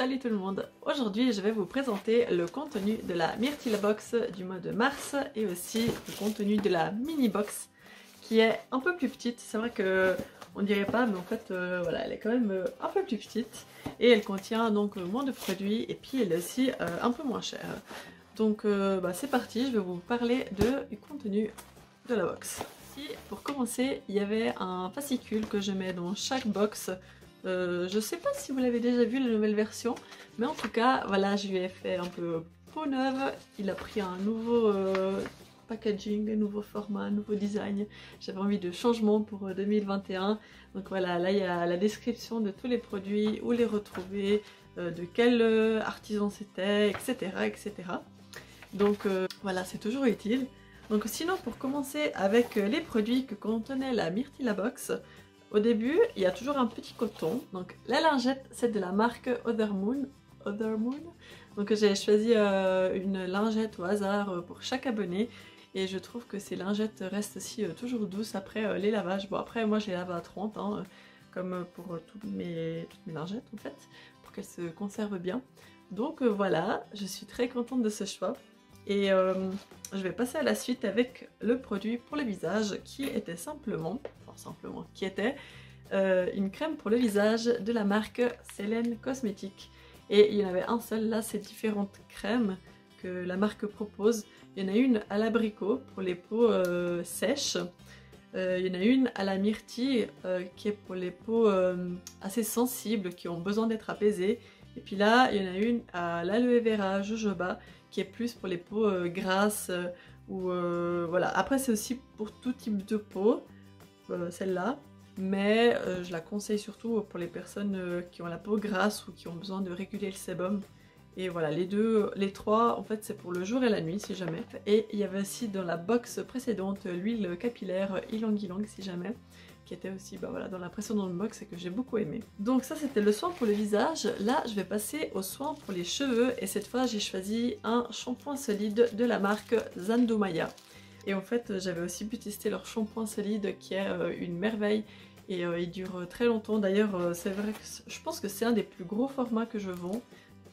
Salut tout le monde! Aujourd'hui je vais vous présenter le contenu de la Myrtille Box du mois de mars et aussi le contenu de la mini box qui est un peu plus petite. C'est vrai que on dirait pas, mais en fait voilà, elle est quand même un peu plus petite et elle contient donc moins de produits et puis elle est aussi un peu moins chère. Donc c'est parti, je vais vous parler du contenu de la box. Ici, pour commencer, il y avait un fascicule que je mets dans chaque box. Je sais pas si vous l'avez déjà vu la nouvelle version, mais en tout cas, voilà, je lui ai fait un peu peau neuve. Il a pris un nouveau packaging, un nouveau format, un nouveau design. J'avais envie de changement pour 2021. Donc voilà, là il y a la description de tous les produits, où les retrouver, de quel artisan c'était, etc., etc. Donc voilà, c'est toujours utile. Donc sinon, pour commencer avec les produits que contenait la Myrtille Box, au début, il y a toujours un petit coton. Donc la lingette, c'est de la marque Other Moon. Donc j'ai choisi une lingette au hasard pour chaque abonné. Et je trouve que ces lingettes restent aussi toujours douces après les lavages. Bon, après moi je les lave à 30, hein, comme pour toutes mes lingettes en fait, pour qu'elles se conservent bien. Donc voilà, je suis très contente de ce choix. Et je vais passer à la suite avec le produit pour le visage qui était qui était une crème pour le visage de la marque Selene Cosmetics. Et il y en avait un seul, là c'est différentes crèmes que la marque propose. Il y en a une à l'abricot pour les peaux sèches. Il y en a une à la myrtille qui est pour les peaux assez sensibles qui ont besoin d'être apaisées. Et puis là, il y en a une à l'aloe vera jojoba qui est plus pour les peaux grasses ou voilà. Après c'est aussi pour tout type de peau, celle-là, mais je la conseille surtout pour les personnes qui ont la peau grasse ou qui ont besoin de réguler le sébum. Et voilà, les trois en fait c'est pour le jour et la nuit si jamais. Et il y avait aussi dans la box précédente l'huile capillaire Ylang Ylang si jamais, qui était aussi voilà, dans la précédente box et que j'ai beaucoup aimé. Donc ça c'était le soin pour le visage. Là je vais passer au soin pour les cheveux et cette fois j'ai choisi un shampoing solide de la marque Zandomaya. Et en fait j'avais aussi pu tester leur shampoing solide qui est une merveille et il dure très longtemps. D'ailleurs c'est vrai que je pense que c'est un des plus gros formats que je vends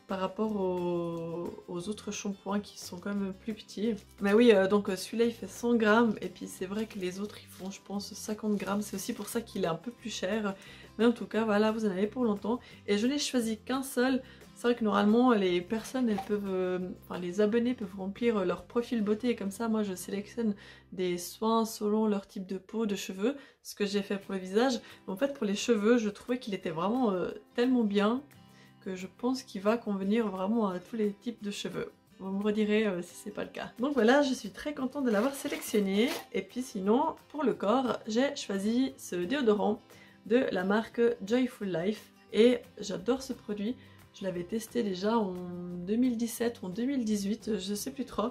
par rapport aux autres shampoings qui sont quand même plus petits. Mais oui, donc celui-là il fait 100 grammes et puis c'est vrai que les autres ils font je pense 50 grammes. C'est aussi pour ça qu'il est un peu plus cher. Mais en tout cas voilà, vous en avez pour longtemps. Et je n'ai choisi qu'un seul. C'est vrai que normalement les personnes, elles peuvent, les abonnés peuvent remplir leur profil beauté et comme ça moi je sélectionne des soins selon leur type de peau, de cheveux, ce que j'ai fait pour le visage. Mais en fait pour les cheveux je trouvais qu'il était vraiment tellement bien que je pense qu'il va convenir vraiment à tous les types de cheveux. Vous me redirez si c'est pas le cas. Donc voilà, je suis très contente de l'avoir sélectionné. Et puis sinon, pour le corps, j'ai choisi ce déodorant de la marque Joyful Life. Et j'adore ce produit. Je l'avais testé déjà en 2017 ou en 2018, je sais plus trop.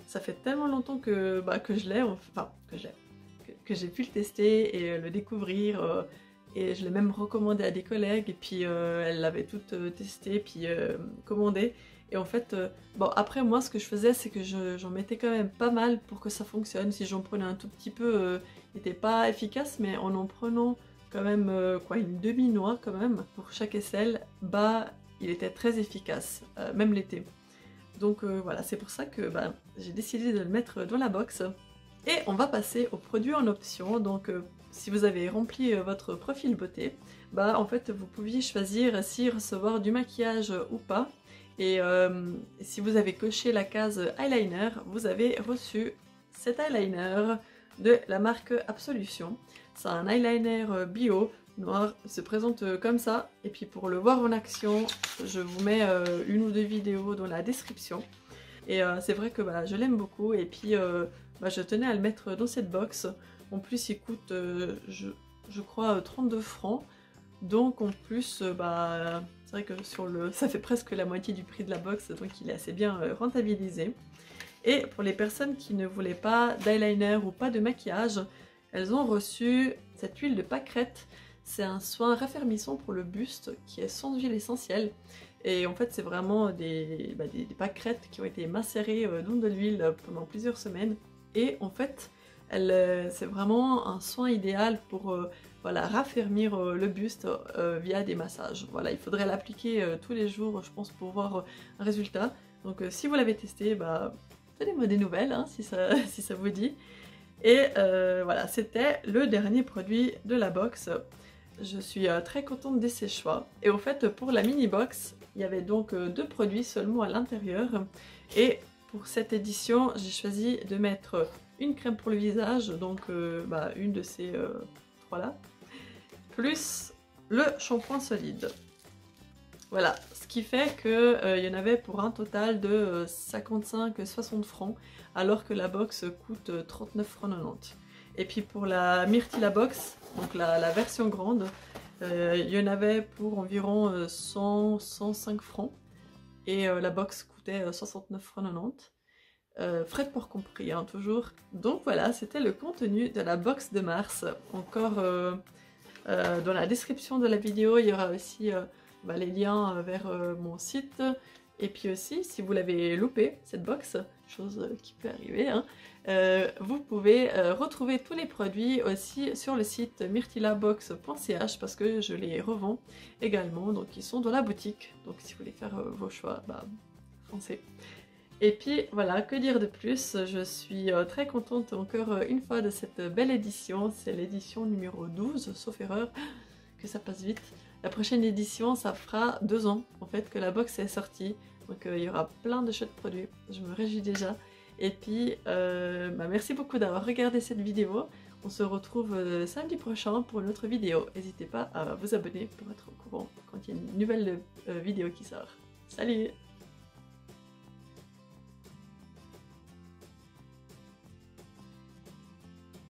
Ça fait tellement longtemps que je l'ai, que j'ai pu le tester et le découvrir. Et je l'ai même recommandé à des collègues et puis elles l'avaient toutes testé puis commandé. Et en fait, après moi ce que je faisais c'est que j'en mettais quand même pas mal pour que ça fonctionne. Si j'en prenais un tout petit peu, il n'était pas efficace, mais en prenant quand même une demi-noix quand même pour chaque aisselle, il était très efficace, même l'été. Donc voilà, c'est pour ça que j'ai décidé de le mettre dans la box. Et on va passer aux produits en option. Donc si vous avez rempli votre profil beauté, en fait vous pouviez choisir si recevoir du maquillage ou pas. Et si vous avez coché la case eyeliner, vous avez reçu cet eyeliner de la marque Absolution. C'est un eyeliner bio noir, il se présente comme ça. Et puis pour le voir en action, je vous mets une ou deux vidéos dans la description. Et c'est vrai que je l'aime beaucoup et puis je tenais à le mettre dans cette box. En plus il coûte je crois 32 francs. Donc en plus c'est vrai que ça fait presque la moitié du prix de la box, donc il est assez bien rentabilisé. Et pour les personnes qui ne voulaient pas d'eyeliner ou pas de maquillage, elles ont reçu cette huile de pâquerette. C'est un soin raffermissant pour le buste qui est sans huile essentielle. Et en fait c'est vraiment des pâquerettes qui ont été macérées dans de l'huile pendant plusieurs semaines. Et en fait c'est vraiment un soin idéal pour voilà, raffermir le buste via des massages. Voilà, il faudrait l'appliquer tous les jours, je pense, pour voir un résultat. Donc si vous l'avez testé, bah, donnez-moi des nouvelles hein, si ça vous dit. Et voilà, c'était le dernier produit de la box. Je suis très contente de ces choix. Et au fait, pour la mini box, il y avait donc 2 produits seulement à l'intérieur. Et pour cette édition, j'ai choisi de mettre une crème pour le visage, donc bah, une de ces 3 là, plus le shampoing solide. Voilà, ce qui fait qu'il y en avait pour un total de 55-60 francs, alors que la box coûte 39,90 francs. Et puis pour la Myrtilla box, donc la version grande, il y en avait pour environ 100-105 francs. Et la box coûtait 69,90 francs. Frais de port compris, hein, toujours. Donc voilà, c'était le contenu de la box de mars. Encore dans la description de la vidéo, il y aura aussi bah, les liens vers mon site. Et puis aussi, si vous l'avez loupé, cette box, chose qui peut arriver, hein, vous pouvez retrouver tous les produits aussi sur le site myrtillabox.ch parce que je les revends également, donc ils sont dans la boutique. Donc si vous voulez faire vos choix, bah, foncez. Et puis voilà, que dire de plus, je suis très contente encore une fois de cette belle édition, c'est l'édition numéro 12, sauf erreur, que ça passe vite. La prochaine édition, ça fera 2 ans en fait que la box est sortie, donc il y aura plein de chouettes produits, je me réjouis déjà. Et puis bah, merci beaucoup d'avoir regardé cette vidéo, on se retrouve samedi prochain pour une autre vidéo. N'hésitez pas à vous abonner pour être au courant quand il y a une nouvelle vidéo qui sort. Salut!